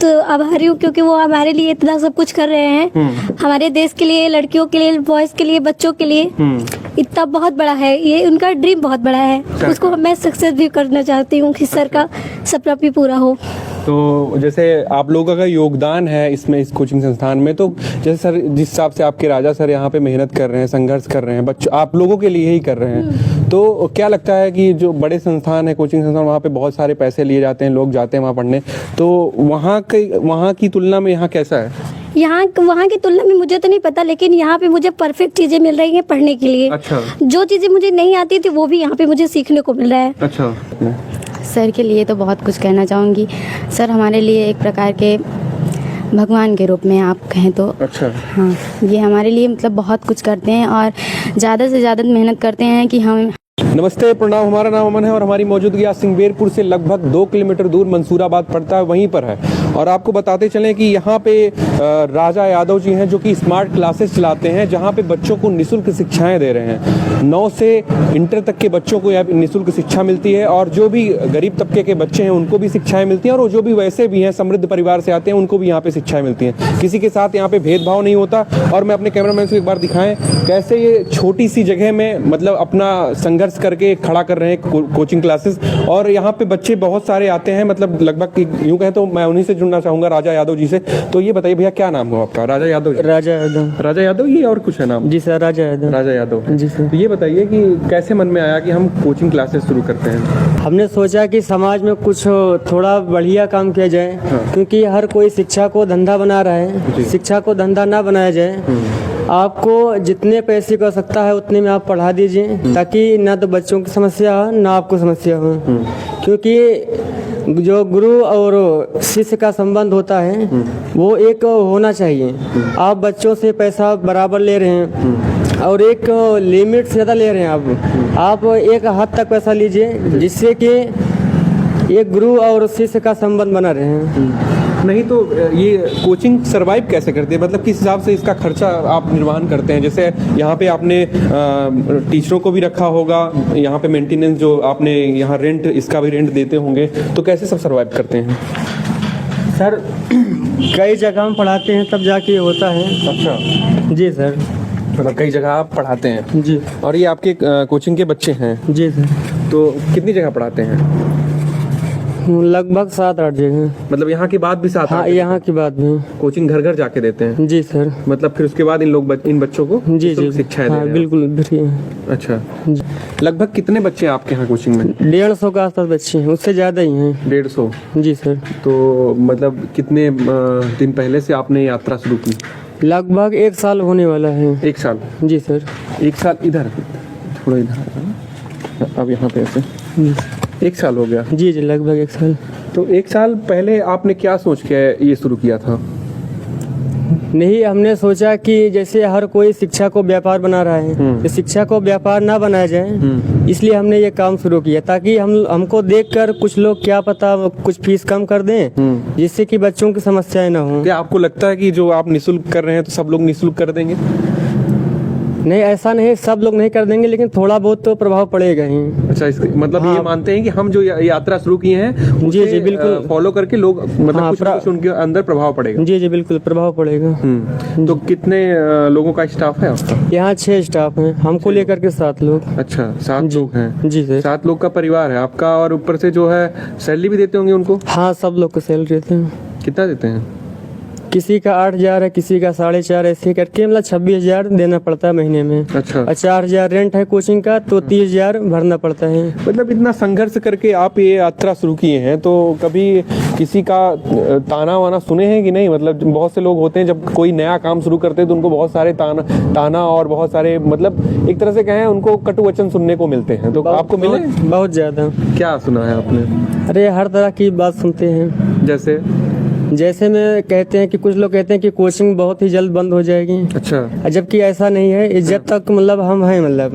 बहुत आभारी हूँ, क्योंकि वो हमारे लिए इतना सब कुछ कर रहे हैं, हमारे देश के लिए, लड़कियों के लिए, बॉयज के लिए, बच्चों के लिए। इतना बहुत बड़ा है ये, उनका ड्रीम बहुत बड़ा है, उसको मैं सक्सेस भी करना चाहती हूँ कि सर का सपना भी पूरा हो। तो जैसे आप लोगों का योगदान है इसमें, इस कोचिंग संस्थान में, तो जैसे सर जिस हिसाब से आपके राजा सर यहाँ पे मेहनत कर रहे हैं, संघर्ष कर रहे हैं, बच्चों आप लोगों के लिए ही कर रहे हैं, तो क्या लगता है कि जो बड़े संस्थान है, कोचिंग संस्थान, वहाँ पे बहुत सारे पैसे लिए जाते हैं, लोग जाते हैं वहाँ पढ़ने, तो वहाँ की तुलना में यहाँ कैसा है? वहाँ की तुलना में मुझे तो नहीं पता, लेकिन यहाँ पे मुझे परफेक्ट चीजें मिल रही हैं पढ़ने के लिए। अच्छा। जो चीजें मुझे नहीं आती थी वो भी यहाँ पे मुझे सीखने को मिल रहा है। अच्छा। सर के लिए तो बहुत कुछ कहना चाहूँगी। सर हमारे लिए एक प्रकार के भगवान के रूप में आप कहें तो। अच्छा। हाँ, ये हमारे लिए मतलब बहुत कुछ करते हैं और ज़्यादा से ज़्यादा मेहनत करते हैं कि हम। नमस्ते, प्रणाम। हमारा नाम अमन है और हमारी मौजूदगी आज सिंहवेरपुर से लगभग 2 किलोमीटर दूर मंसूराबाद पड़ता है, वहीं पर है। और आपको बताते चलें कि यहाँ पे राजा यादव जी हैं जो कि स्मार्ट क्लासेस चलाते हैं, जहाँ पे बच्चों को निःशुल्क शिक्षाएं दे रहे हैं। 9 से इंटर तक के बच्चों को यहाँ निःशुल्क शिक्षा मिलती है, और जो भी गरीब तबके के बच्चे हैं उनको भी शिक्षाएं मिलती हैं, और जो भी वैसे भी हैं समृद्ध परिवार से आते हैं उनको भी यहाँ पे शिक्षाएं मिलती हैं। किसी के साथ यहाँ पे भेदभाव नहीं होता। और मैं अपने कैमरामैन से एक बार दिखाएं कैसे ये छोटी सी जगह में मतलब अपना संघर्ष करके खड़ा कर रहे हैं कोचिंग क्लासेस। और यहाँ पे बच्चे बहुत सारे आते हैं, मतलब लगभग यूँ कहें तो मैं उन्हीं से जुड़ना चाहूँगा, राजा यादव जी से। तो ये बताइए भैया, क्या नाम हो आपका? राजा यादव जी? राजा यादव। राजा यादव, ये और कुछ है नाम? जी सर, राजा यादव। राजा यादव जी सर। तो ये बताइए कि कैसे मन में आया कि हम कोचिंग क्लासेस शुरू करते हैं? हमने सोचा कि समाज में कुछ थोड़ा बढ़िया काम किया जाए। हाँ। क्योंकि हर कोई शिक्षा को धंधा बना रहा है, शिक्षा को धंधा ना बनाया जाए। आपको जितने पैसे की आवश्यकता है उतने में आप पढ़ा दीजिए, ताकि ना तो बच्चों की समस्या हो ना आपको समस्या हो। क्योंकि जो गुरु और शिष्य का संबंध होता है वो एक होना चाहिए। आप बच्चों से पैसा बराबर ले रहे हैं और एक लिमिट से ज़्यादा ले रहे हैं। आप एक हद तक पैसा लीजिए जिससे कि एक गुरु और शिष्य का संबंध बना रहे। नहीं तो ये कोचिंग सरवाइव कैसे करती है, मतलब किस हिसाब से इसका खर्चा आप निर्वहन करते हैं? जैसे यहाँ पे आपने टीचरों को भी रखा होगा, यहाँ पे मेंटेनेंस जो आपने यहाँ रेंट, इसका भी रेंट देते होंगे, तो कैसे सब सरवाइव करते हैं? सर कई जगह हम पढ़ाते हैं तब जाके होता है। अच्छा जी सर। मतलब कई जगह आप पढ़ाते हैं? जी। और ये आपके कोचिंग के बच्चे हैं? जी सर। तो कितनी जगह पढ़ाते हैं? लगभग 7-8 जगह। मतलब यहाँ की बात भी 7-8? हाँ, यहाँ की बात भी। कोचिंग घर घर जाके देते हैं? जी सर। मतलब फिर उसके बाद इन बच्चों को जी जी शिक्षाएं दे हाँ, रहे हैं? बिल्कुल फ्री। अच्छा। लगभग कितने बच्चे हैं आपके यहाँ कोचिंग में? 150 के आसपास बच्चे हैं, उससे ज़्यादा ही हैं। 150? जी सर। तो मतलब कितने दिन पहले से आपने यात्रा शुरू की? लगभग 1 साल होने वाला है। 1 साल? जी सर। 1 साल इधर, थोड़ा इधर, अब यहाँ पे ऐसे 1 साल हो गया? जी जी, लगभग 1 साल। तो 1 साल पहले आपने क्या सोच के ये शुरू किया था? नहीं, हमने सोचा कि जैसे हर कोई शिक्षा को व्यापार बना रहा है, तो शिक्षा को व्यापार ना बनाया जाए, इसलिए हमने ये काम शुरू किया, ताकि हमको देखकर कुछ लोग क्या पता कुछ फीस कम कर दें, जिससे कि बच्चों की समस्याएं ना हो। क्या आपको लगता है कि जो आप निःशुल्क कर रहे हैं तो सब लोग निःशुल्क कर देंगे? नहीं, ऐसा नहीं, सब लोग नहीं कर देंगे, लेकिन थोड़ा बहुत तो प्रभाव पड़ेगा ही। अच्छा, मतलब हाँ। ये मानते हैं कि हम जो यात्रा शुरू किए हैं जी जी बिल्कुल फॉलो करके लोग मतलब हाँ, कुछ उनके अंदर प्रभाव पड़ेगा? जी जी बिल्कुल प्रभाव पड़ेगा। तो कितने लोगों का स्टाफ है आपका? यहाँ 6 स्टाफ हैं, हमको लेकर के 7 लोग। अच्छा, 7 लोग हैं? जी सर। 7 लोग का परिवार है आपका, और ऊपर से जो है सैलरी भी देते होंगे उनको? हाँ, सब लोग को सैलरी देते हैं। कितना देते हैं? किसी का 8,000 है, किसी का 4,500, ऐसे करके मतलब 26,000 देना पड़ता है महीने में। अच्छा। और 4,000 रेंट है कोचिंग का, तो 30,000 भरना पड़ता है। मतलब इतना संघर्ष करके आप ये यात्रा शुरू किए हैं, तो कभी किसी का ताना वाना सुने हैं कि नहीं? मतलब बहुत से लोग होते हैं जब कोई नया काम शुरू करते हैं तो उनको बहुत सारे ताना और बहुत सारे मतलब एक तरह से कहें उनको कटु वचन सुनने को मिलते हैं, तो आपको मिले? बहुत ज्यादा। क्या सुना है आपने? अरे हर तरह की बात सुनते हैं। जैसे में कहते हैं कि कुछ लोग कहते हैं कि कोचिंग बहुत ही जल्द बंद हो जाएगी। अच्छा। जबकि ऐसा नहीं है, जब तक मतलब हम हैं मतलब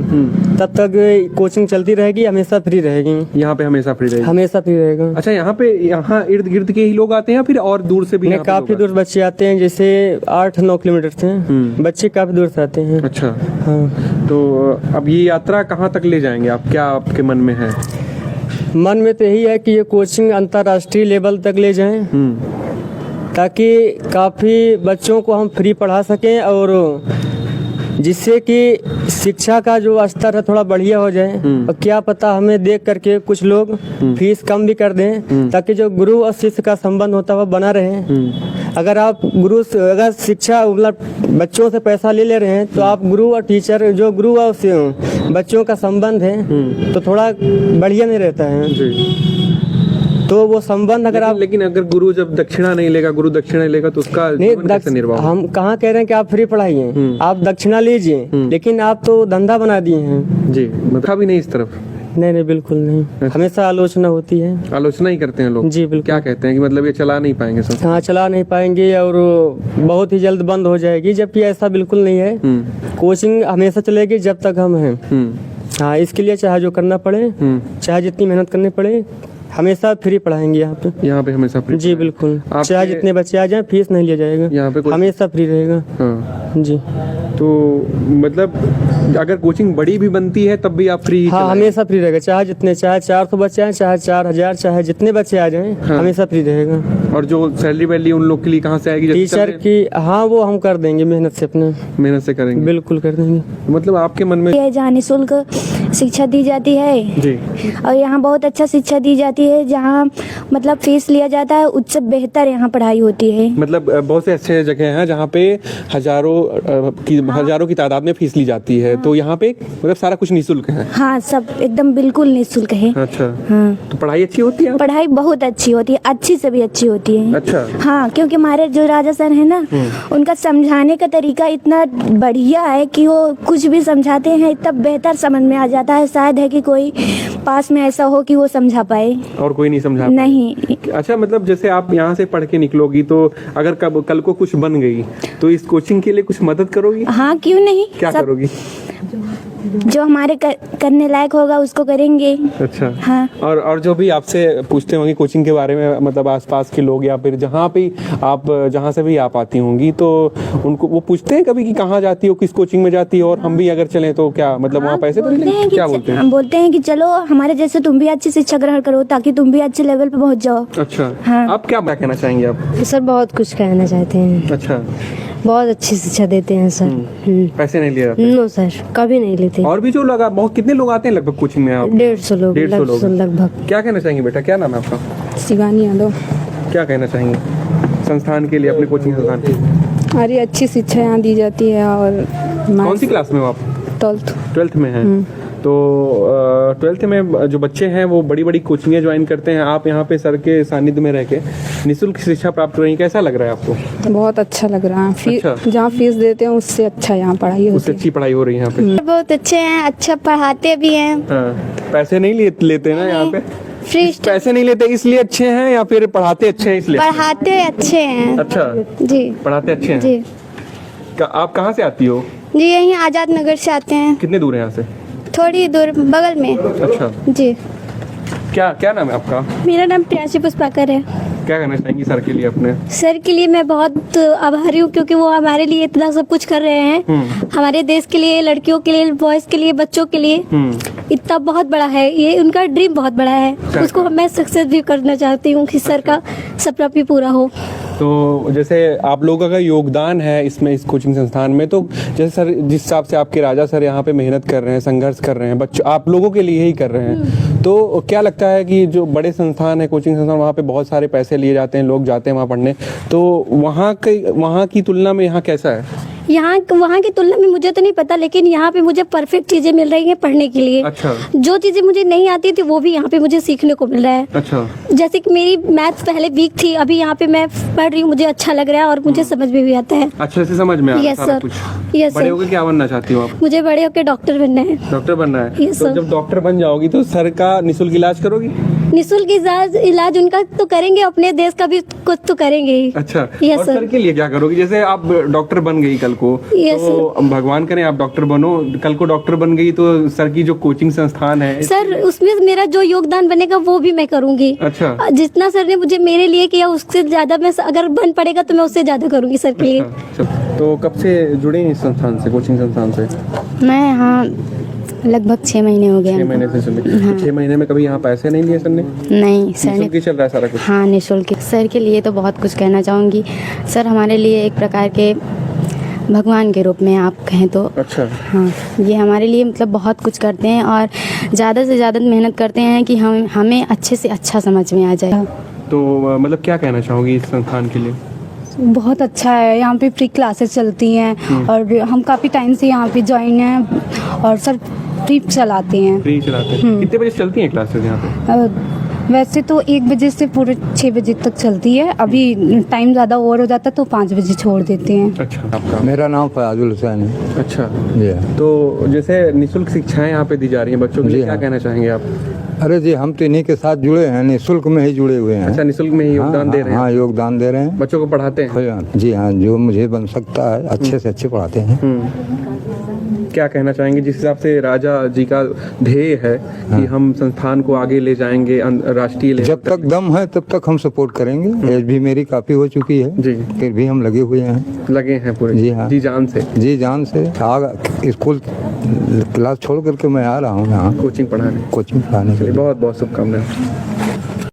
तब तक कोचिंग चलती रहेगी, हमेशा फ्री रहेगी। यहाँ पे हमेशा फ्री रहेगी? हमेशा फ्री रहेगा। अच्छा, यहाँ इर्द गिर्द के ही लोग आते हैं या फिर और दूर से भी? नहीं, काफी दूर बच्चे आते हैं, जैसे 8-9 किलोमीटर से बच्चे काफी दूर से आते हैं। अच्छा। हाँ। तो अब ये यात्रा कहाँ तक ले जाएंगे आप, क्या आपके मन में है? मन में तो यही है कि ये कोचिंग अंतर्राष्ट्रीय लेवल तक ले जाएं। ताकि काफ़ी बच्चों को हम फ्री पढ़ा सकें और जिससे कि शिक्षा का जो स्तर है थोड़ा बढ़िया हो जाए। और क्या पता हमें देख करके कुछ लोग फीस कम भी कर दें ताकि जो गुरु और शिष्य का संबंध होता है वह बना रहे। अगर आप अगर शिक्षा मतलब बच्चों से पैसा ले रहे हैं तो आप गुरु और टीचर जो गुरु और बच्चों का संबंध है तो थोड़ा बढ़िया नहीं रहता है। तो वो संबंध अगर आप लेकिन अगर गुरु जब दक्षिणा नहीं लेगा, गुरु दक्षिणा नहीं लेगा तो उसका जीवन कैसे निर्वाह होगा? हम कहाँ कह रहे हैं कि आप फ्री पढ़ाइए, आप दक्षिणा लीजिए, लेकिन आप तो धंधा बना दिए हैं। जी, मतलब भी नहीं इस तरफ। नहीं बिल्कुल नहीं, हमेशा आलोचना होती है। आलोचना ही करते हैं लोग? जी बिल्कुल। क्या कहते हैं कि मतलब ये चला नहीं पाएंगे सब? हाँ, चला नहीं पाएंगे और बहुत ही जल्द बंद हो जाएगी, जबकि ऐसा बिल्कुल नहीं है। कोचिंग हमेशा चलेगी जब तक हम हैं। हाँ, इसके लिए चाहे जो करना पड़े, चाहे जितनी मेहनत करनी पड़े, हमेशा फ्री पढ़ाएंगे यहाँ पे हमेशा फ्री। जी बिल्कुल, चाहे जितने बच्चे आ जाएं फीस नहीं लिया जाएगा, यहाँ पे हमेशा फ्री रहेगा। हाँ। जी, तो मतलब अगर कोचिंग बड़ी भी बनती है तब भी आप फ्री? हाँ, हमेशा फ्री रहेगा, चाहे 400 बच्चे आए, चाहे 4000, चाहे जितने बच्चे आ जाएं। हाँ। हमेशा फ्री रहेगा। और जो सैलरी वैली उन लोग के लिए कहाँ से आएगी? टीचर की? हाँ, वो हम कर देंगे, मेहनत से अपने मेहनत से करेंगे। बिल्कुल कर देंगे। मतलब आपके मन में जहाँ निःशुल्क शिक्षा दी जाती है जी, और यहाँ बहुत अच्छा शिक्षा दी जाती है, जहाँ मतलब फीस लिया जाता है, उससे बेहतर यहाँ पढ़ाई होती है। मतलब बहुत से अच्छे जगह हैं जहाँ पे हजारों की तादाद में फीस ली जाती है। तो यहाँ पे मतलब सारा कुछ निःशुल्क है? हाँ, सब एकदम बिल्कुल निःशुल्क है। अच्छा। हाँ, तो पढ़ाई अच्छी होती है? पढ़ाई बहुत अच्छी होती है, अच्छी से भी अच्छी होती है। अच्छा। हाँ, क्योंकि हमारे जो राजा सर है ना, उनका समझाने का तरीका इतना बढ़िया है कि वो कुछ भी समझाते हैं इतना बेहतर समझ में आ जाता है। शायद है कि कोई पास में ऐसा हो कि वो समझा पाए, और कोई नहीं समझा नहीं। अच्छा, मतलब जैसे आप यहाँ से पढ़ के निकलोगी तो अगर कल को कुछ बन गई तो इस कोचिंग के लिए कुछ मदद करोगी? हाँ, क्यों नहीं। क्या करोगी? जो हमारे करने लायक होगा उसको करेंगे। अच्छा। हाँ। और जो भी आपसे पूछते होंगे कोचिंग के बारे में, मतलब आसपास के लोग या फिर जहाँ से भी आप आती होंगी, तो उनको वो पूछते हैं कभी कि कहाँ जाती हो, किस कोचिंग में जाती हो, और हम भी अगर चलें तो क्या मतलब वहाँ पैसे तो नहीं लेंगे? क्या बोलते हैं? हम बोलते हैं कि चलो हमारे जैसे तुम भी अच्छी शिक्षा ग्रहण करो ताकि तुम भी अच्छे लेवल पे पहुँच जाओ। अच्छा। हाँ। आप क्या कहना चाहेंगे आप? सर बहुत कुछ कहना चाहते हैं। अच्छा। बहुत अच्छी शिक्षा देते हैं सर। पैसे नहीं लिए जाते? नो सर, कभी नहीं लेते। और भी जो लोग बहुत कितने लोग आते हैं लगभग कोचिंग में? आप 150 लोग लगभग। क्या कहना चाहेंगे बेटा, क्या नाम है आपका? शिवानी यादव। क्या कहना चाहेंगे संस्थान के लिए, अपने कोचिंग संस्थान के लिए? अरे अच्छी शिक्षा यहाँ दी जाती है। और कौन सी क्लास में हो आप? 12th में हैं। तो 12th में जो बच्चे हैं वो बड़ी बड़ी कोचिंगें ज्वाइन करते हैं, आप यहाँ पे सर के सानिध्य में रह के निःशुल्क शिक्षा प्राप्त कर रही हैं, कैसा लग रहा है आपको? बहुत अच्छा लग रहा है। अच्छा। जहाँ फीस देते हैं उससे अच्छा यहाँ पढ़ाई होती उससे अच्छी पढ़ाई हो रही है यहाँ पे? बहुत अच्छे हैं, अच्छा पढ़ाते भी हैं। हाँ। पैसे नहीं लेते ना यहाँ पे? फ्री। पैसे नहीं लेते इसलिए अच्छे हैं या फिर पढ़ाते अच्छे हैं इसलिए? पढ़ाते अच्छे हैं। अच्छा जी, पढ़ाते अच्छे हैं। जी। आप कहाँ से आती हो? जी, यहीं आजाद नगर से आते हैं। कितने दूर है यहाँ से? थोड़ी दूर बगल में। अच्छा जी। क्या नाम है आपका? मेरा नाम प्रियांशी पुष्पाकर है। क्या कहना चाहेंगी सर के लिए अपने? सर के लिए मैं बहुत आभारी हूँ क्योंकि वो हमारे लिए इतना सब कुछ कर रहे हैं। हमारे देश के लिए, लड़कियों के लिए, बॉयज के लिए, बच्चों के लिए इतना बहुत बड़ा है। ये उनका ड्रीम बहुत बड़ा है, उसको मैं सक्सेस भी करना चाहती हूँ कि सर का सपना भी पूरा हो। तो जैसे आप लोगों का योगदान है इसमें, इस कोचिंग संस्थान में, तो जैसे सर जिस हिसाब से आपके राजा सर यहाँ पे मेहनत कर रहे हैं, संघर्ष कर रहे हैं, बच्चों आप लोगों के लिए ही कर रहे हैं, तो क्या लगता है कि जो बड़े संस्थान है, कोचिंग संस्थान, वहाँ पे बहुत सारे पैसे लिए जाते हैं, लोग जाते हैं वहाँ पढ़ने, तो वहाँ की तुलना में यहाँ कैसा है? वहाँ की तुलना में मुझे तो नहीं पता, लेकिन यहाँ पे मुझे परफेक्ट चीजें मिल रही हैं पढ़ने के लिए। अच्छा। जो चीजें मुझे नहीं आती थी वो भी यहाँ पे मुझे सीखने को मिल रहा है। अच्छा। जैसे कि मेरी मैथ्स पहले वीक थी, अभी यहाँ पे मैं पढ़ रही हूँ, मुझे अच्छा लग रहा है और मुझे समझ में भी आता है। अच्छे से समझ में आ रहा है सारा कुछ। यस बड़े होकर क्या बनना चाहती हो आप? मुझे बड़े होकर डॉक्टर बनना है। डॉक्टर बनना है? Yes, तो sir। जब डॉक्टर बन जाओगी तो सर का निःशुल्क इलाज करोगी? निःशुल्क इलाज उनका तो करेंगे, अपने देश का भी कुछ तो करेंगे ही। अच्छा। Yes, और sir। सर के लिए क्या करोगी? जैसे आप डॉक्टर बन गई कल को, Yes, तो भगवान करे आप डॉक्टर बनो, कल को डॉक्टर बन गई तो सर की जो कोचिंग संस्थान है सर, उसमें मेरा जो योगदान बनेगा वो भी मैं करूंगी। अच्छा। जितना सर ने मुझे मेरे लिए किया उससे ज्यादा मैं, अगर बन पड़ेगा तो मैं उससे ज्यादा करूंगी सर के लिए। अच्छा। तो कब से जुड़े हैं इस संस्थान से, कोचिंग संस्थान से? मैं यहाँ लगभग 6 महीने हो गए 6 हमको। महीने से चले 6 महीने में कभी यहाँ पैसे नहीं लिए सर ने? नहीं सर ने, निःशुल्क ही चल रहा है सारा कुछ? हाँ निःशुल्क। सर के लिए तो बहुत कुछ कहना चाहूँगी। सर हमारे लिए एक प्रकार के भगवान के रूप में आप कहें तो। अच्छा। हाँ, ये हमारे लिए मतलब बहुत कुछ करते हैं और ज़्यादा से ज़्यादा मेहनत करते हैं कि हमें अच्छे से अच्छा समझ में आ जाए। तो मतलब क्या कहना चाहोगी इस संस्थान के लिए? बहुत अच्छा है, यहाँ पे फ्री क्लासेस चलती हैं और हम काफ़ी टाइम से यहाँ पे ज्वाइन हैं और सर फ्री चलाते हैं। फ्री चलाते हैं? कितने बजे चलती हैं क्लासेस यहाँ पे? वैसे तो 1 बजे से पूरे 6 बजे तक चलती है, अभी टाइम ज़्यादा ओवर हो जाता है तो 5 बजे छोड़ देते हैं। अच्छा। आपका? मेरा नाम फयाजुल हुसैन है। अच्छा। जी तो जैसे निःशुल्क शिक्षाएं यहाँ पे दी जा रही हैं बच्चों के लिए, जी क्या हाँ। कहना चाहेंगे आप? अरे जी हम तो इन्हीं के साथ जुड़े हैं, निःशुल्क में ही जुड़े हुए हैं। अच्छा, निःशुल्क में ही योगदान दे रहे हैं? हाँ योगदान दे रहे हैं। बच्चों को पढ़ाते हैं? जी हाँ, जो मुझे बन सकता है अच्छे से अच्छे पढ़ाते हैं। क्या कहना चाहेंगे जिस हिसाब से राजा जी का ध्येय है कि हम संस्थान को आगे ले जाएंगे राष्ट्रीय लेवल जब तक दम है तब तक हम सपोर्ट करेंगे। एज भी मेरी काफ़ी हो चुकी है जी। फिर भी हम लगे हुए हैं। लगे हैं पूरे? जी हाँ। जी जान से? जी जान से। स्कूल क्लास छोड़ करके मैं आ रहा हूँ यहाँ कोचिंग पढ़ाने? कोचिंग पढ़ाने के लिए। बहुत बहुत शुभकामनाएं।